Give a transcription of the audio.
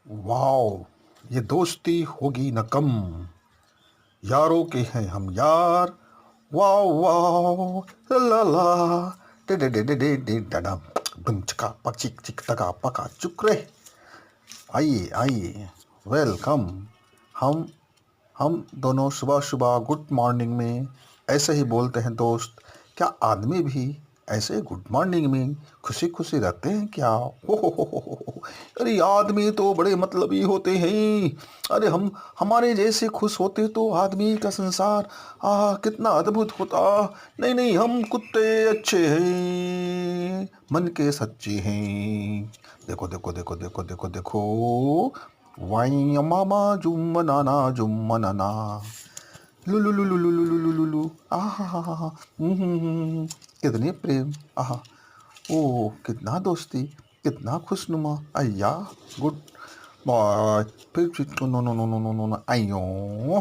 Wow, ये दोस्ती होगी न कम, यारों के हैं हम यार। वाओ वाओ ला ला डे डे डे डे डे डे डडम डुम चका पक चिक चिक तका पका चुक रे। आइए आइए, वेलकम। हम हम दोनों सुबह सुबह गुड मॉर्निंग में ऐसे ही बोलते हैं दोस्त। क्या आदमी भी ऐसे गुड मॉर्निंग में खुशी खुशी रहते हैं क्या? हो। अरे आदमी तो बड़े मतलबी होते हैं। अरे हम हमारे जैसे खुश होते तो आदमी का संसार कितना अद्भुत होता। नहीं नहीं, हम कुत्ते अच्छे हैं, मन के सच्चे हैं। देखो देखो देखो देखो देखो देखो, वाई मामा जुम्म नाना जुम्म नाना, लुलु लुलु लुलु लुलु लुलु, आहा हा हा हा, कितने प्रेम, आहा, ओ कितना दोस्ती, कितना खुशनुमा, अय्या, गुड बॉय। फिर no no no no no no no, आयो।